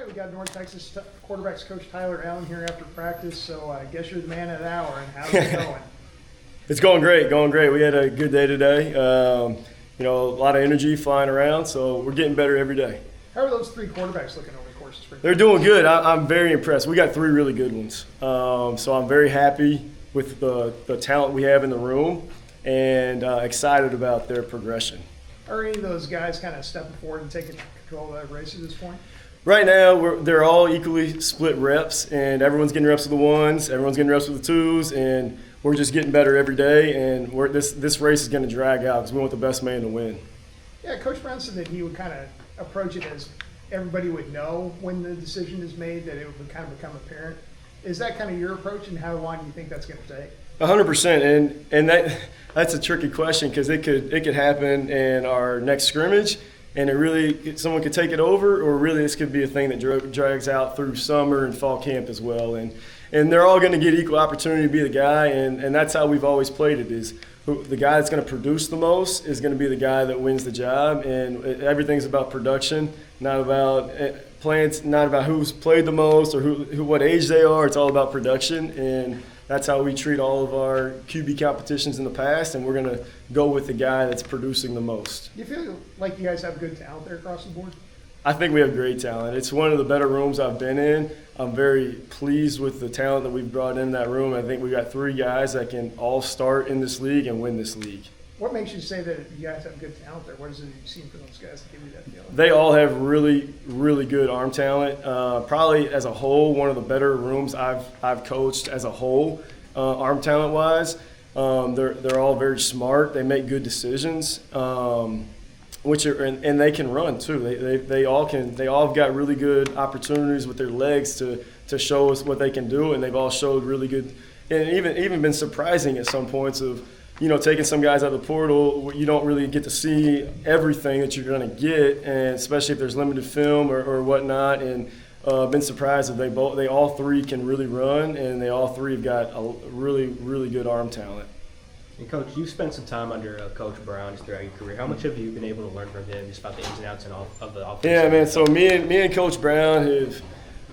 right, we got North Texas quarterbacks coach Tyler Allen here after practice, so I guess you're the man of the hour, and how's it going? It's going great, going great. We had a good day today. A lot of energy flying around, so we're getting better every day. How are those three quarterbacks looking over the course of spring? They're doing good. I'm very impressed. We got three really good ones. So I'm very happy with the talent we have in the room and excited about their progression. Are any of those guys kind of stepping forward and taking control of that race at this point? Right now, they're all equally split reps, and everyone's getting reps with the ones, everyone's getting reps with the twos, and we're just getting better every day, and this race is going to drag out because we want the best man to win. Yeah, Coach Brown said that he would kind of approach it as everybody would know when the decision is made, that it would kind of become apparent. Is that kind of your approach, and how long do you think that's going to take? 100%, and that's a tricky question because it could happen in our next scrimmage, and someone could take it over, or really this could be a thing that drags out through summer and fall camp as well. And they're all going to get equal opportunity to be the guy, and that's how we've always played it, is the guy that's going to produce the most is going to be the guy that wins the job. And everything's about production, not about plans, not about who's played the most or what age they are. It's all about production, and that's how we treat all of our QB competitions in the past, and we're going to go with the guy that's producing the most. Do you feel like you guys have good talent there across the board? I think we have great talent. It's one of the better rooms I've been in. I'm very pleased with the talent that we've brought in that room. I think we got three guys that can all start in this league and win this league. What makes you say that you guys have good talent there? What is it you've seen from those guys that give you that feeling? They all have really, really good arm talent. Probably as a whole, one of the better rooms I've coached as a whole, arm talent wise. They're all very smart. They make good decisions. And they can run too. They all have got really good opportunities with their legs to show us what they can do, and they've all showed really good, and even been surprising at some points of, taking some guys out of the portal. You don't really get to see everything that you're going to get, and especially if there's limited film or whatnot. And been surprised that they all three can really run, and they all three have got a really, really good arm talent. And Coach, you've spent some time under Coach Brown throughout your career. How much have you been able to learn from him just about the ins and outs of the offense? Yeah, man. So me and Coach Brown have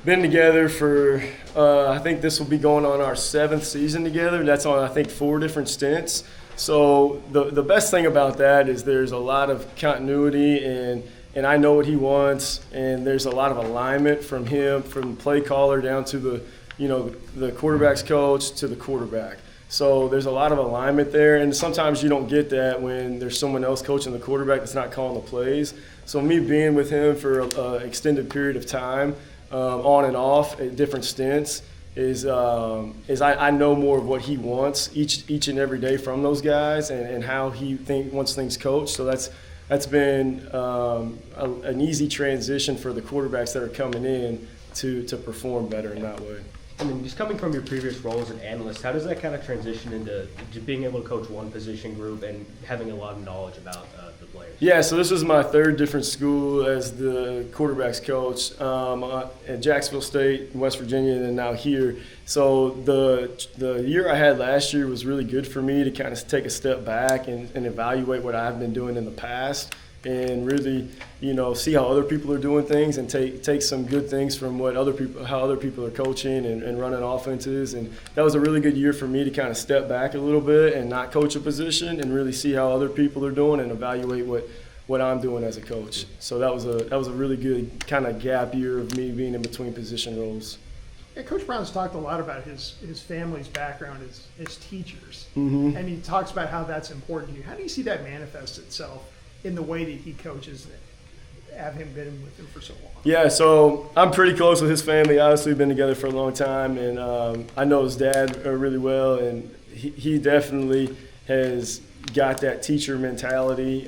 been together for I think this will be going on our 7th season together. That's on, I think, 4 different stints. So the best thing about that is there's a lot of continuity, and I know what he wants, and there's a lot of alignment from him, from the play caller down to the quarterback's coach to the quarterback. So there's a lot of alignment there, and sometimes you don't get that when there's someone else coaching the quarterback that's not calling the plays. So me being with him for an extended period of time, on and off at different stints, is I know more of what he wants each and every day from those guys, and how he wants things coached. So that's been an easy transition for the quarterbacks that are coming in to perform better in that way. I mean, just coming from your previous role as an analyst, how does that kind of transition into being able to coach one position group and having a lot of knowledge about the players? Yeah, so this is my 3rd different school as the quarterback's coach, at Jacksonville State, West Virginia, and then now here. So the year I had last year was really good for me to kind of take a step back and evaluate what I've been doing in the past, and really, see how other people are doing things, and take some good things from how other people are coaching and running offenses. And that was a really good year for me to kind of step back a little bit and not coach a position, and really see how other people are doing and evaluate what I'm doing as a coach. So that was a really good kind of gap year of me being in between position roles. Yeah, Coach Brown's talked a lot about his family's background as teachers, Mm-hmm. and he talks about how that's important to you. How do you see that manifest itself in the way that he coaches that have him been with him for so long? Yeah, so I'm pretty close with his family. Obviously, we've been together for a long time, and I know his dad really well, and he definitely has got that teacher mentality.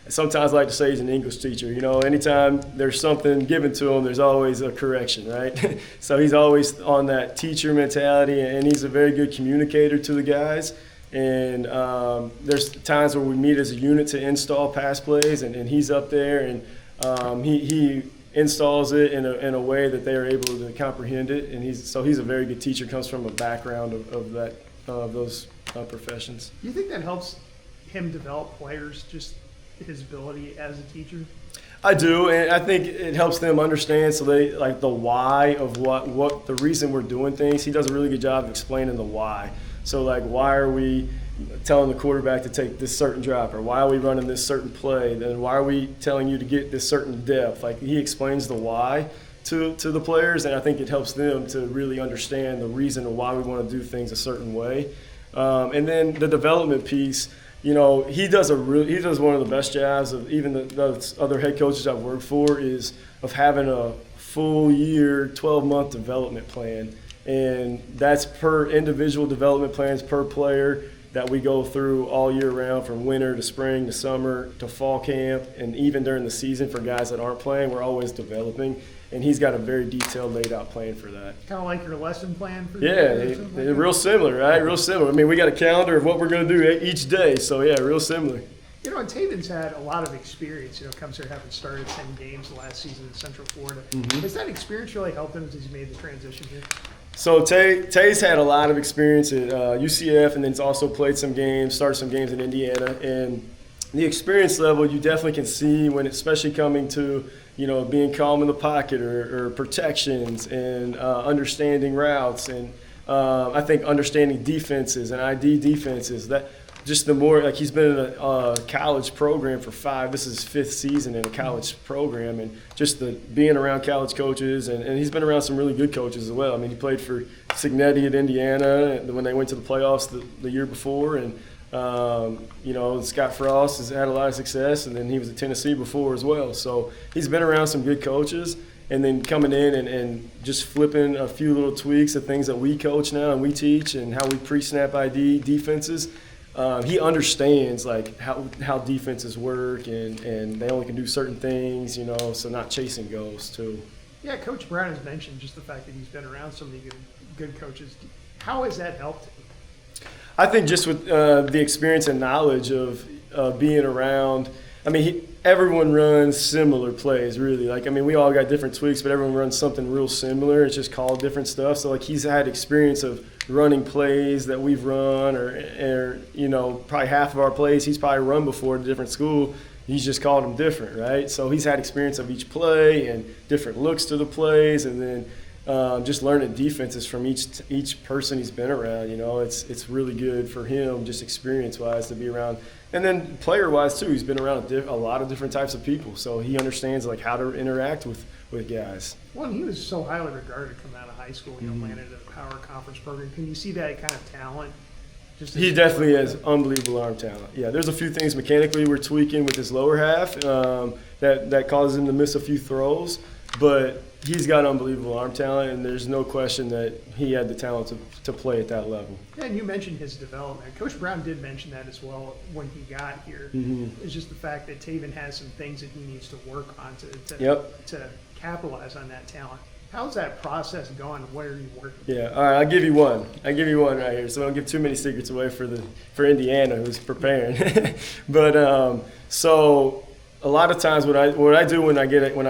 Sometimes I like to say he's an English teacher. Anytime there's something given to him, there's always a correction, right? So he's always on that teacher mentality, and he's a very good communicator to the guys. And there's times where we meet as a unit to install pass plays, and he's up there, and he installs it in a way that they are able to comprehend it. And he's a very good teacher, comes from a background of those professions. Do you think that helps him develop players, just his ability as a teacher? I do, and I think it helps them understand so they like the why of what the reason we're doing things. He does a really good job of explaining the why. So like, why are we telling the quarterback to take this certain drop, or why are we running this certain play? Then why are we telling you to get this certain depth? Like, he explains the why to the players, and I think it helps them to really understand the reason of why we want to do things a certain way. And then the development piece. You know, he does one of the best jobs of even the other head coaches I've worked for is of having a full year, 12-month development plan. And that's per individual development plans per player that we go through all year round, from winter to spring to summer to fall camp, and even during the season for guys that aren't playing, we're always developing. And he's got a very detailed, laid out plan for that. Kind of like your lesson plan for Yeah, real similar, right? Real similar. I mean, we got a calendar of what we're going to do each day, so yeah, real similar. You know, and Taven's had a lot of experience, you know, comes here having started 10 games last season in Central Florida. Has that experience really helped him as he's made the transition here? So Tay's had a lot of experience at UCF, and then he's also played some games, started some games in Indiana. And the experience level you definitely can see when, especially coming to, you know, being calm in the pocket or protections and understanding routes, and I think understanding defenses and ID defenses. That just the more, like, he's been in a college program for this is his 5th season in a college program, and just the being around college coaches, and he's been around some really good coaches as well. I mean, he played for Signetti at Indiana when they went to the playoffs the year before, and you know, Scott Frost has had a lot of success, and then he was at Tennessee before as well. So he's been around some good coaches, and then coming in and just flipping a few little tweaks of things that we coach now and we teach, and how we pre-snap ID defenses. He understands like how defenses work, and they only can do certain things, you know, so not chasing ghosts too. Yeah, Coach Brown has mentioned just the fact that he's been around so many good coaches. How has that helped him? I think just with the experience and knowledge of being around, I mean, everyone runs similar plays, really. Like, I mean, we all got different tweaks, but everyone runs something real similar. It's just called different stuff. So, like, he's had experience of running plays that we've run, or you know, probably half of our plays he's probably run before at a different school. He's just called them different, right? So he's had experience of each play and different looks to the plays, and then just learning defenses from each person he's been around. You know, it's really good for him, just experience-wise, to be around. And then player-wise too, he's been around a lot of different types of people, so he understands like how to interact with guys. Well, he was so highly regarded coming out of high school. You know, landed at a power conference program. Can you see that kind of talent? He definitely has unbelievable arm talent. Yeah, there's a few things mechanically we're tweaking with his lower half that causes him to miss a few throws, but he's got unbelievable arm talent, and there's no question that he had the talent to play at that level. Yeah, and you mentioned his development. Coach Brown did mention that as well when he got here. It's just the fact that Taven has some things that he needs to work on to capitalize on that talent. How's that process going? What are you working with? Yeah, all right, I'll give you one right here, so I don't give too many secrets away for Indiana, who's preparing. But so a lot of times what I do when I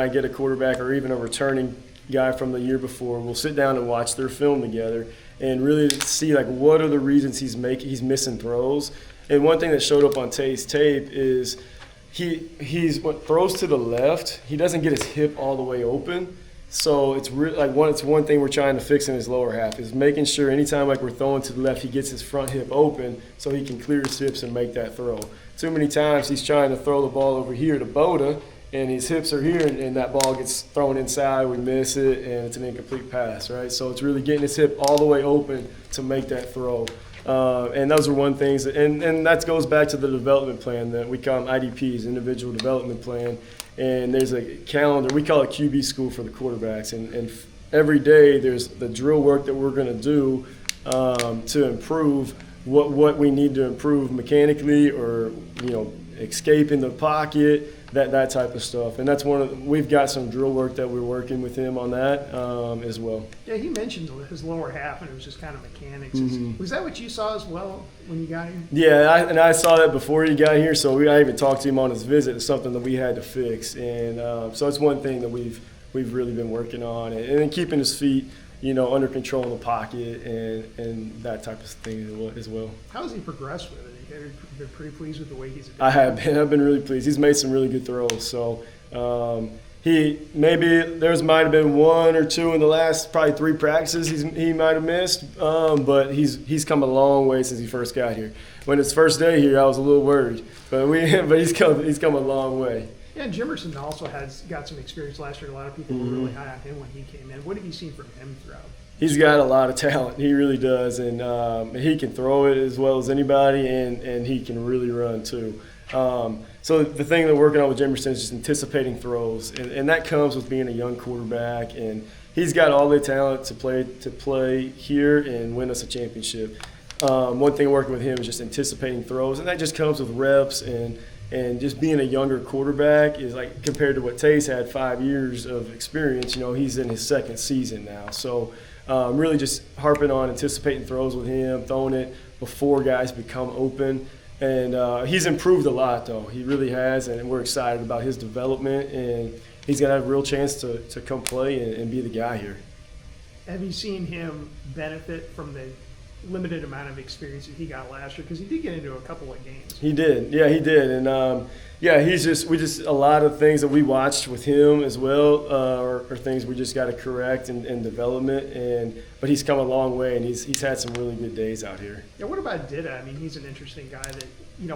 get a quarterback or even a returning guy from the year before, we'll sit down and watch their film together and really see like what are the reasons he's missing throws. And one thing that showed up on Tay's tape is he's throws to the left, he doesn't get his hip all the way open. So it's one thing we're trying to fix in his lower half is making sure anytime like we're throwing to the left, he gets his front hip open so he can clear his hips and make that throw. Too many times he's trying to throw the ball over here to Boda, and his hips are here, and that ball gets thrown inside, we miss it, and it's an incomplete pass, right? So it's really getting his hip all the way open to make that throw. And those are one things, and that goes back to the development plan that we call them IDPs, individual development plan. And there's a calendar, we call it QB school for the quarterbacks, and every day there's the drill work that we're going to do to improve what we need to improve mechanically, or escaping the pocket, that type of stuff. And that's we've got some drill work that we're working with him on that as well. Yeah, he mentioned his lower half, and it was just kind of mechanics. Was that what you saw as well when you got here? Yeah, I saw that before he got here, so I even talked to him on his visit. It's something that we had to fix, and so it's one thing that we've really been working on, and then keeping his feet under control in the pocket and that type of thing as well. How has he progressed with it? been pretty pleased with the way he's. I have been. I've been really pleased. He's made some really good throws. So there might have been one or two in the last probably 3 practices he might have missed, but he's come a long way since he first got here. When his first day here, I was a little worried, but he's come a long way. Yeah, and Jimerson also has got some experience last year. A lot of people were really high on him when he came in. What have you seen from him throughout? He's got a lot of talent. He really does, and he can throw it as well as anybody, and he can really run too. So the thing that we're working on with Jimerson is just anticipating throws, and that comes with being a young quarterback. And he's got all the talent to play here and win us a championship. One thing working with him is just anticipating throws, and that just comes with reps and just being a younger quarterback is like compared to what Tace had 5 years of experience. He's in his 2nd season now, so really just harping on anticipating throws with him, throwing it before guys become open. And he's improved a lot, though. He really has, and we're excited about his development. And he's going to have a real chance to come play and be the guy here. Have you seen him benefit from the limited amount of experience that he got last year? Because he did get into a couple of games. He did. Yeah, he did. And, a lot of things that we watched with him as well are things we just got to correct in development. But he's come a long way, and he's had some really good days out here. Yeah, what about Dida? I mean, he's an interesting guy that,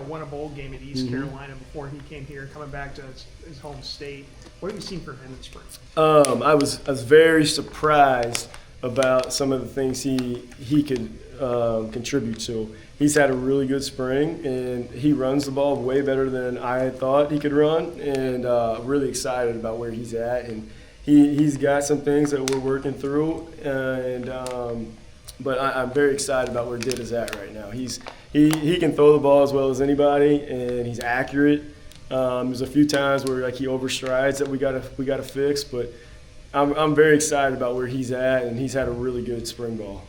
won a bowl game at East Carolina before he came here, coming back to his home state. What have you seen from him in spring? I was very surprised about some of the things he could contribute to. He's had a really good spring, and he runs the ball way better than I had thought he could run, and really excited about where he's at. And he's got some things that we're working through, but I'm very excited about where Dida's at right now. He can throw the ball as well as anybody, and he's accurate. There's a few times where he overstrides that we gotta fix, but I'm very excited about where he's at, and he's had a really good spring ball.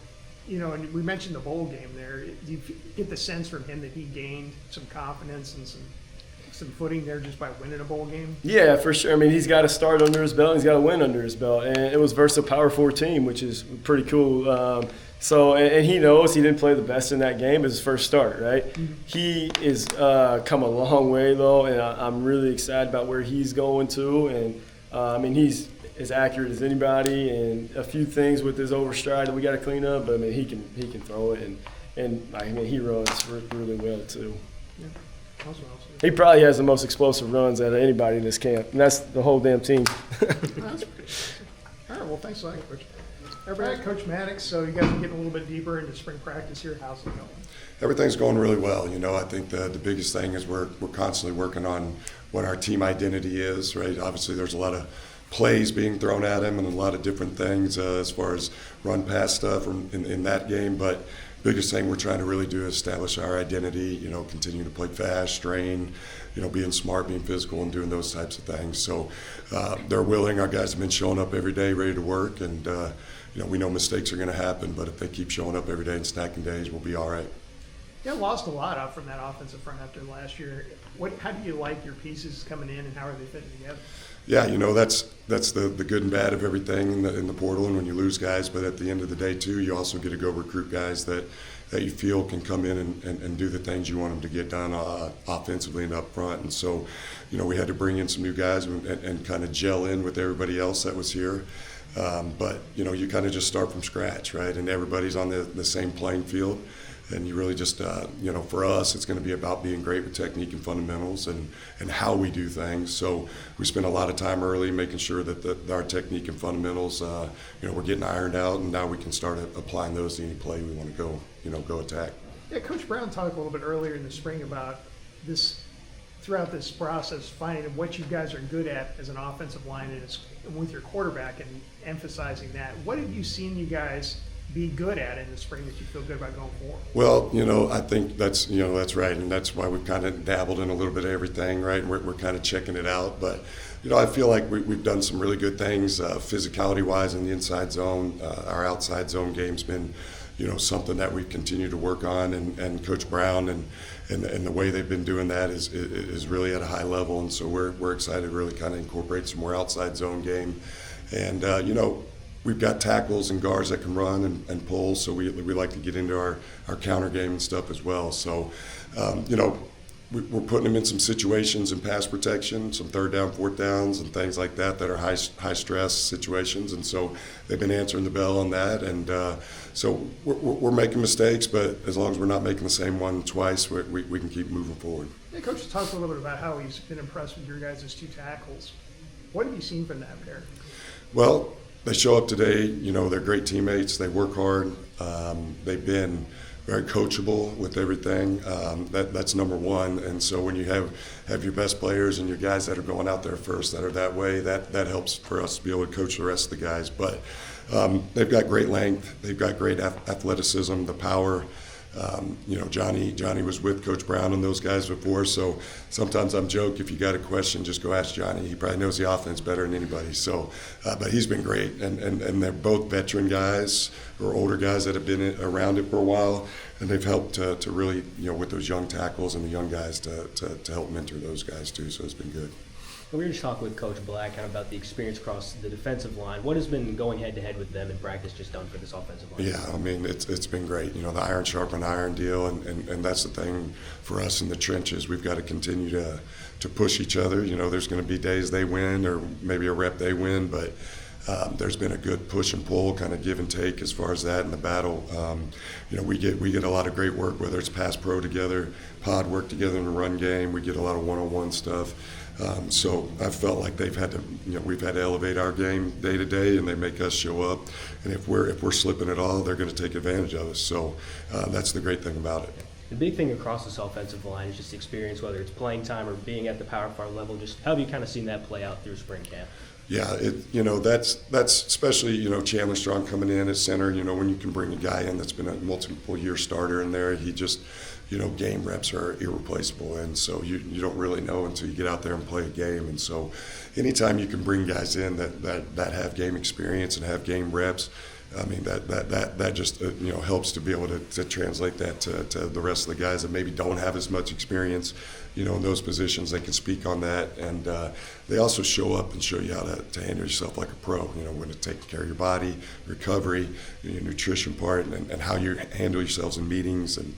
And we mentioned the bowl game there. Do you get the sense from him that he gained some confidence and some footing there just by winning a bowl game? Yeah, for sure. I mean, he's got to start under his belt. He's got to win under his belt. And it was versus a Power 4 team, which is pretty cool. And he knows he didn't play the best in that game. It was his first start, right? Mm-hmm. He is come a long way, though, and I'm really excited about where he's going to. And, he's as accurate as anybody, and a few things with his overstride that we got to clean up. But he can throw it, and he runs really well too. Yeah. Awesome. He probably has the most explosive runs out of anybody in this camp, and that's the whole damn team. That's pretty awesome. All right, well, thanks a lot, Coach. Everybody, Coach Maddox. So you guys are getting a little bit deeper into spring practice here. How's it going? Everything's going really well. I think the biggest thing is we're constantly working on what our team identity is, right? Obviously, there's a lot of plays being thrown at him and a lot of different things as far as run pass stuff in that game. But biggest thing we're trying to really do is establish our identity, continue to play fast, strain, being smart, being physical, and doing those types of things. So they're willing. Our guys have been showing up every day, ready to work. And, we know mistakes are going to happen, but if they keep showing up every day and stacking days, we'll be all right. Yeah, lost a lot out from that offensive front after last year. How do you like your pieces coming in, and how are they fitting together? Yeah, that's the good and bad of everything in the portal and when you lose guys. But at the end of the day, too, you also get to go recruit guys that you feel can come in and do the things you want them to get done offensively and up front. And so, we had to bring in some new guys and kind of gel in with everybody else that was here. But, you kind of just start from scratch, right? And everybody's on the same playing field. And you really just, for us, it's going to be about being great with technique and fundamentals and how we do things. So we spent a lot of time early making sure that our technique and fundamentals, we're getting ironed out, and now we can start applying those to any play we want to go attack. Yeah, Coach Brown talked a little bit earlier in the spring about this, throughout this process, finding what you guys are good at as an offensive line and with your quarterback and emphasizing that. What have you seen you guys be good at in the spring that you feel good about going forward? Well, I think that's right, and that's why we've kind of dabbled in a little bit of everything, right? We're kind of checking it out, but I feel like we've done some really good things physicality-wise in the inside zone. Our outside zone game's been, something that we've continued to work on, and Coach Brown and the way they've been doing that is really at a high level, and so we're excited to really kind of incorporate some more outside zone game, and we've got tackles and guards that can run and pull, so we like to get into our counter game and stuff as well. So, we're putting them in some situations in pass protection, some third down, fourth downs, and things like that are high stress situations. And so they've been answering the bell on that. And so we're making mistakes, but as long as we're not making the same one twice, we can keep moving forward. Yeah, Coach talked a little bit about how he's been impressed with your guys' 2 tackles. What have you seen from that pair? Well, they show up today. They're great teammates. They work hard. They've been very coachable with everything. That's number one. And so when you have your best players and your guys that are going out there first that are that way, that helps for us to be able to coach the rest of the guys. But they've got great length. They've got great athleticism, the power. Johnny was with Coach Brown and those guys before, so sometimes I'm joke, if you got a question, just go ask Johnny. He probably knows the offense better than anybody. So, but he's been great, and they're both veteran guys or older guys that have been around it for a while, and they've helped to really, with those young tackles and the young guys to help mentor those guys too. So it's been good. We were just talking with Coach Black kind of about the experience across the defensive line. What has been going head-to-head with them in practice just done for this offensive line? Yeah, I mean, it's been great. The iron sharpen iron deal, and that's the thing for us in the trenches. We've got to continue to push each other. There's going to be days they win or maybe a rep they win, but there's been a good push and pull, kind of give and take as far as that in the battle. We get a lot of great work, whether it's pass pro together, pod work together in the run game. We get a lot of one-on-one stuff. So I felt like we've had to elevate our game day to day, and they make us show up. And if we're slipping at all, they're going to take advantage of us. So that's the great thing about it. The big thing across this offensive line is just experience, whether it's playing time or being at the Power 5 level. Just how have you kind of seen that play out through spring camp? Yeah, that's especially Chandler Strong coming in at center. When you can bring a guy in that's been a multiple year starter in there, he just game reps are irreplaceable, and so you don't really know until you get out there and play a game. And so anytime you can bring guys in that have game experience and have game reps, I mean that just helps to be able to translate that to the rest of the guys that maybe don't have as much experience in those positions. They can speak on that, and they also show up and show you how to handle yourself like a pro, when to take care of your body, recovery, your nutrition part, and how you handle yourselves in meetings. And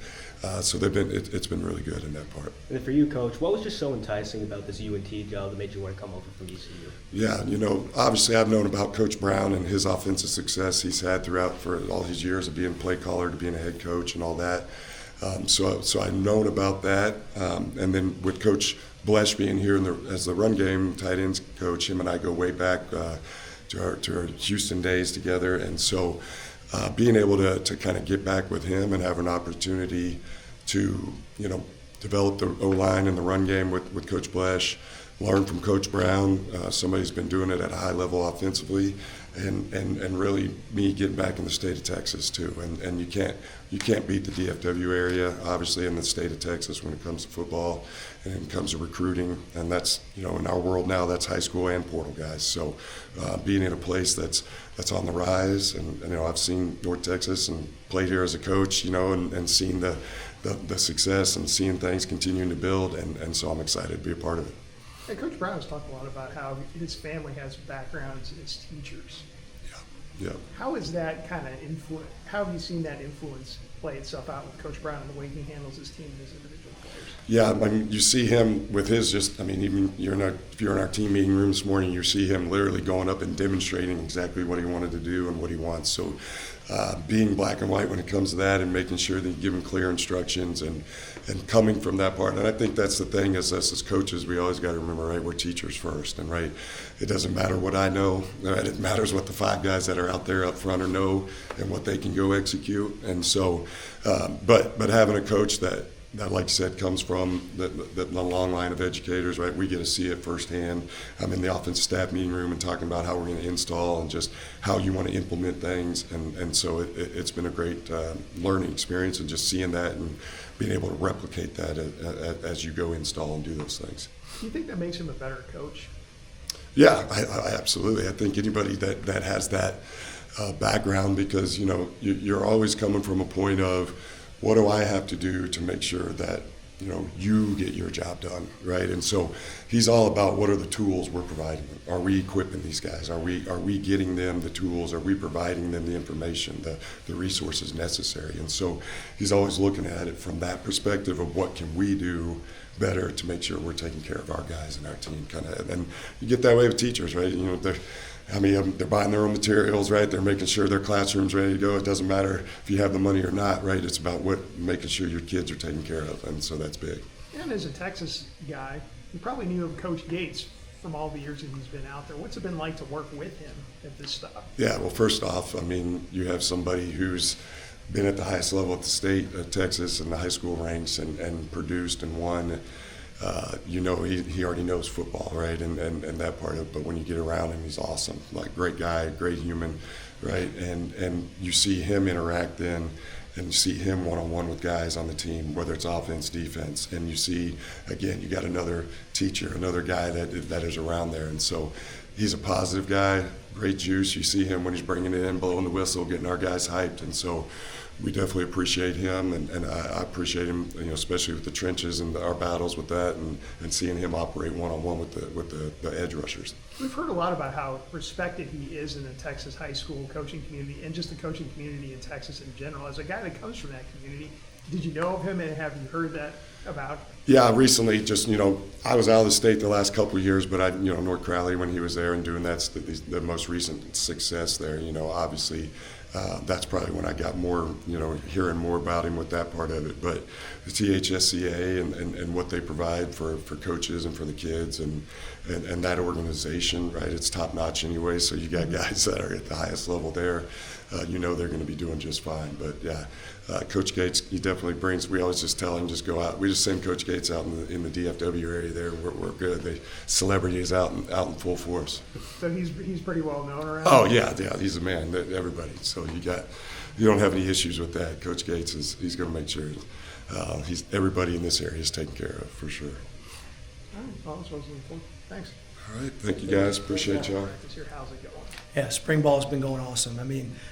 so it's been really good in that part. And then for you, Coach, what was just so enticing about this UNT job that made you want to come over from ECU? Yeah, obviously I've known about Coach Brown and his offensive success he's had throughout for all his years of being play caller to being a head coach and all that. So I've known about that. And then with Coach Blesh being here as the run game tight ends coach, him and I go way back to our Houston days together. And so being able to kind of get back with him and have an opportunity to, develop the O-line and the run game with Coach Blesh, learn from Coach Brown, somebody who's been doing it at a high level offensively, and really me getting back in the state of Texas too. And you can't beat the DFW area, obviously, in the state of Texas when it comes to football and it comes to recruiting. And that's, in our world now, that's high school and portal guys. So being in a place that's on the rise, and I've seen North Texas and played here as a coach, and seen the success and seeing things continuing to build, and so I'm excited to be a part of it. And Coach Brown has talked a lot about how his family has backgrounds as teachers. Yeah. How is that kind of influence? How have you seen that influence play itself out with Coach Brown and the way he handles his team and his individual players? Yeah, I mean, you see him with his even if you're in our team meeting room this morning, you see him literally going up and demonstrating exactly what he wanted to do and what he wants. So being black and white when it comes to that, and making sure that you give him clear instructions and coming from that part. And I think that's the thing as us as coaches, we always got to remember, right, we're teachers first, and right, it doesn't matter what I know, right? It matters what the 5 guys that are out there up front know and what they can go execute. And so, but having a coach that like you said, comes from the long line of educators, right? We get to see it firsthand. I'm in the offensive staff meeting room and talking about how we're going to install and just how you want to implement things. And so it's been a great learning experience, and just seeing that and being able to replicate that as you go install and do those things. Do you think that makes him a better coach? Yeah, I absolutely. I think anybody that has that background, because, you're always coming from a point of, what do I have to do to make sure that, you get your job done, right? And so he's all about what are the tools we're providing them. Are we equipping these guys? Are we getting them the tools? Are we providing them the information, the resources necessary? And so he's always looking at it from that perspective of what can we do better to make sure we're taking care of our guys and our team, kind of. And you get that way with teachers, right? They're buying their own materials, right? They're making sure their classroom's ready to go. It doesn't matter if you have the money or not, right? It's about making sure your kids are taken care of, and so that's big. And as a Texas guy, you probably knew of Coach Gates from all the years that he's been out there. What's it been like to work with him at this stuff? Yeah, well, first off, you have somebody who's been at the highest level at the state of Texas and the high school ranks and produced and won. He already knows football, right? And that part of it. But when you get around him, he's awesome. Like, great guy, great human, right? And you see him interact then, and you see him one-on-one with guys on the team, whether it's offense, defense. And you see, again, you got another teacher, another guy that is around there. And so he's a positive guy, great juice. You see him when he's bringing it in, blowing the whistle, getting our guys hyped. And so we definitely appreciate him, and I appreciate him, especially with the trenches and our battles with that, and seeing him operate one-on-one with the edge rushers. We've heard a lot about how respected he is in the Texas high school coaching community and just the coaching community in Texas in general. As a guy that comes from that community, did you know of him, and have you heard that about? Yeah, recently, just, I was out of the state the last couple of years, but North Crowley, when he was there and doing that's the most recent success there, obviously. That's probably when I got more, hearing more about him with that part of it. But the THSCA and what they provide for coaches and for the kids and that organization, right, it's top notch anyway. So you got guys that are at the highest level there. They're going to be doing just fine. But yeah, Coach Gates, he definitely brings. We always just tell him, just go out. We just send Coach Gates out in the DFW area there. We're good. The celebrity is out in full force. So he's pretty well known around. Oh yeah, he's a man. Everybody. So you don't have any issues with that. Coach Gates he's going to make sure everybody in this area is taken care of for sure. All right. Well, this was fun. Thanks. All right. Thank you guys. Appreciate y'all. How's it going? Yeah, spring ball's been going awesome.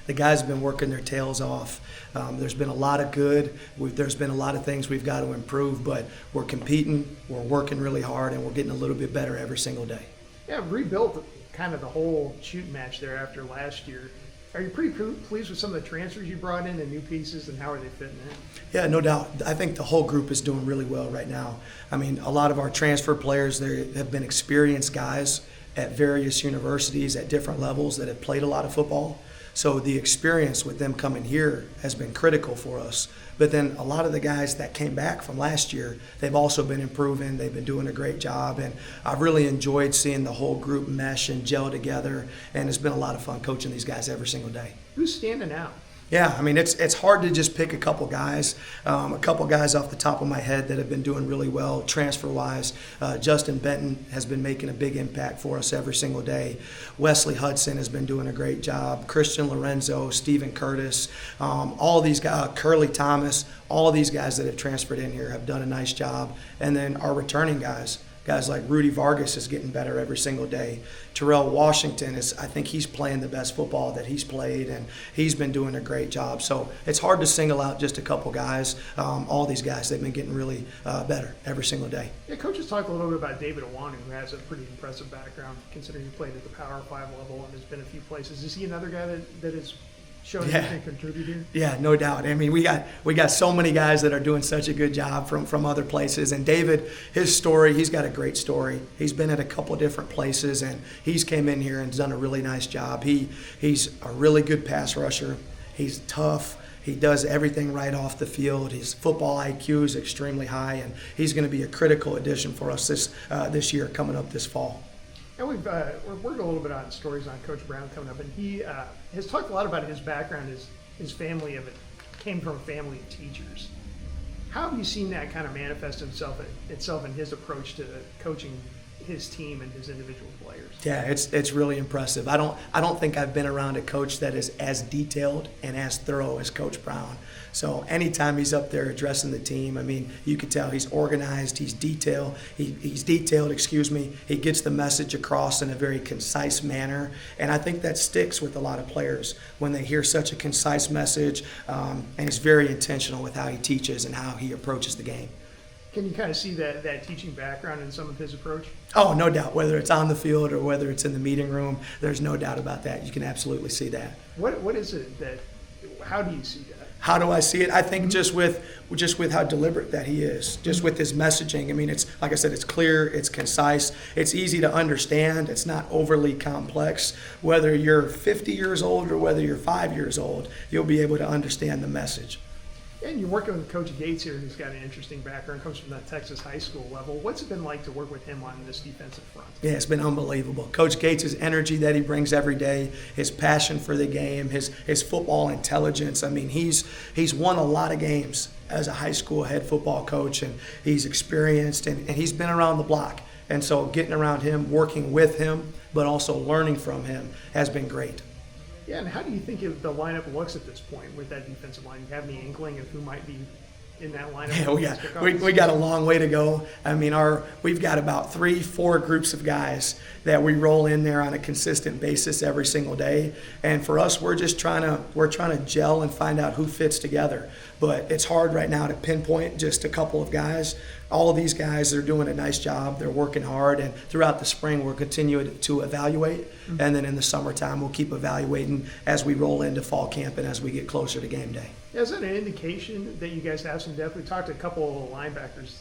The guys have been working their tails off. There's been a lot of good. There's been a lot of things we've got to improve, but we're competing, we're working really hard, and we're getting a little bit better every single day. Yeah, rebuilt kind of the whole shooting match there after last year. Are you pretty pleased with some of the transfers you brought in and new pieces, and how are they fitting in? Yeah, no doubt. I think the whole group is doing really well right now. A lot of our transfer players, they have been experienced guys at various universities at different levels that have played a lot of football. So the experience with them coming here has been critical for us. But then a lot of the guys that came back from last year, they've also been improving. They've been doing a great job. And I've really enjoyed seeing the whole group mesh and gel together. And it's been a lot of fun coaching these guys every single day. Who's standing out? Yeah, it's hard to just pick a couple guys off the top of my head that have been doing really well transfer-wise. Justin Benton has been making a big impact for us every single day. Wesley Hudson has been doing a great job. Christian Lorenzo, Stephen Curtis, all these guys, Curly Thomas, all these guys that have transferred in here have done a nice job. And then our returning guys like Rudy Vargas is getting better every single day. Terrell Washington I think he's playing the best football that he's played, and he's been doing a great job. So it's hard to single out just a couple guys. All these guys, they've been getting really better every single day. Yeah, Coach has talked a little bit about David Awanu, who has a pretty impressive background considering he played at the Power 5 level and has been a few places. Is he another guy that is showing he can contribute here? Yeah, no doubt. We got so many guys that are doing such a good job from other places. And David, his story, he's got a great story. He's been at a couple different places, and he's came in here and done a really nice job. He's a really good pass rusher. He's tough. He does everything right off the field. His football IQ is extremely high, and he's going to be a critical addition for us this year coming up this fall. And we're working a little bit on stories on Coach Brown coming up, and he has talked a lot about his background. His family came from a family of teachers. How have you seen that kind of manifest itself in his approach to coaching his team and his individual players? Yeah, it's really impressive. I don't think I've been around a coach that is as detailed and as thorough as Coach Brown. So anytime he's up there addressing the team, you can tell he's organized, he's detailed. He's detailed. He gets the message across in a very concise manner, and I think that sticks with a lot of players when they hear such a concise message. And he's very intentional with how he teaches and how he approaches the game. Can you kind of see that teaching background in some of his approach? Oh, no doubt. Whether it's on the field or whether it's in the meeting room, there's no doubt about that. You can absolutely see that. What is it that? How do you see that? How do I see it? I think just with how deliberate that he is, just with his messaging. I mean, it's like I said, it's clear, it's concise, it's easy to understand, it's not overly complex. Whether you're 50 years old or whether you're 5 years old, you'll be able to understand the message. And you're working with Coach Gates here, who's got an interesting background, comes from that Texas high school level. What's it been like to work with him on this defensive front? Yeah, it's been unbelievable. Coach Gates' energy that he brings every day, his passion for the game, his football intelligence. I mean, he's won a lot of games as a high school head football coach, and he's experienced, and he's been around the block. And so getting around him, working with him, but also learning from him has been great. Yeah, and how do you think the lineup looks at this point with that defensive line? Do you have any inkling of who might be in that lineup? Yeah, we got a long way to go. I mean, we've got about 3-4 groups of guys that we roll in there on a consistent basis every single day. And for us, we're trying to gel and find out who fits together. But it's hard right now to pinpoint just a couple of guys. All of these guys are doing a nice job. They're working hard, and throughout the spring, we're continuing to evaluate. And then in the summertime, we'll keep evaluating as we roll into fall camp and as we get closer to game day. Yeah, is that an indication that you guys have some depth? We talked to a couple of linebackers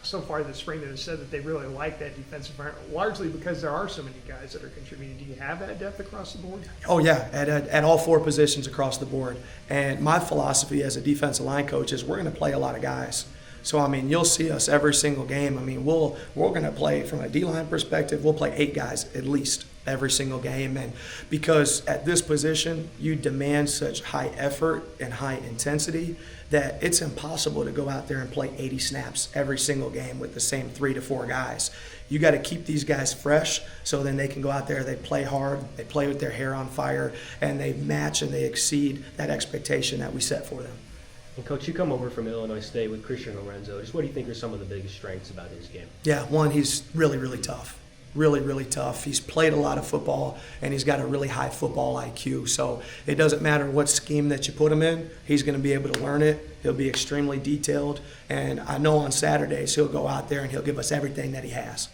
so far this spring that have said that they really like that defensive front, largely because there are so many guys that are contributing. Do you have that depth across the board? Oh, yeah, at all 4 positions across the board. And my philosophy as a defensive line coach is we're going to play a lot of guys. So, I mean, you'll see us every single game. I mean, we're going to play, from a D-line perspective, we'll play 8 guys at least every single game. And because at this position, you demand such high effort and high intensity that it's impossible to go out there and play 80 snaps every single game with the same 3 to 4 guys. You got to keep these guys fresh so then they can go out there, they play hard, they play with their hair on fire, and they match and they exceed that expectation that we set for them. And Coach, you come over from Illinois State with Christian Lorenzo. Just what do you think are some of the biggest strengths about his game? Yeah, one, he's really, really tough. Really, really tough. He's played a lot of football, and he's got a really high football IQ. So it doesn't matter what scheme that you put him in, he's going to be able to learn it. He'll be extremely detailed. And I know on Saturdays he'll go out there and he'll give us everything that he has.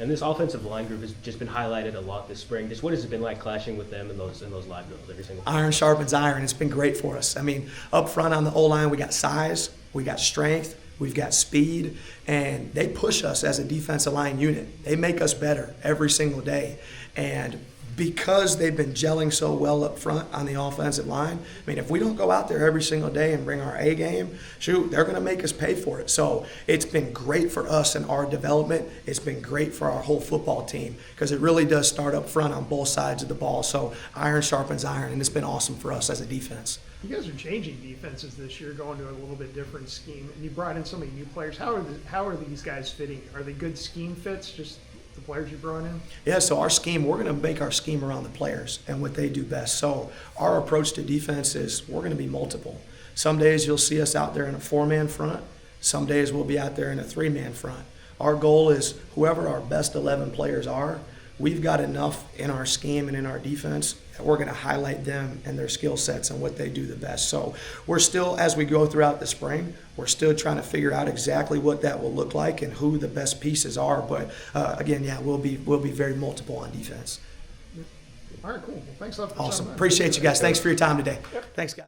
And this offensive line group has just been highlighted a lot this spring. Just what has it been like clashing with them in those live drills every single time? Iron sharpens iron. It's been great for us. I mean, up front on the O-line, we got size, we got strength, we've got speed, and they push us as a defensive line unit. They make us better every single day. And because they've been gelling so well up front on the offensive line, I mean, if we don't go out there every single day and bring our A game, shoot, they're going to make us pay for it. So it's been great for us in our development. It's been great for our whole football team because it really does start up front on both sides of the ball. So iron sharpens iron, and it's been awesome for us as a defense. You guys are changing defenses this year, going to a little bit different scheme, and you brought in so many new players. How are these guys fitting? Are they good scheme fits, just the players you brought in? Yeah, so our scheme, we're going to make our scheme around the players and what they do best. So our approach to defense is we're going to be multiple. Some days you'll see us out there in a 4-man front. Some days we'll be out there in a 3-man front. Our goal is whoever our best 11 players are, we've got enough in our scheme and in our defense that we're going to highlight them and their skill sets and what they do the best. So we're still, as we go throughout the spring, we're still trying to figure out exactly what that will look like and who the best pieces are. But again, yeah, we'll be very multiple on defense. All right, cool. Well, thanks a lot for Awesome. coming on. Appreciate you guys. Thanks for your time today. Thanks, guys.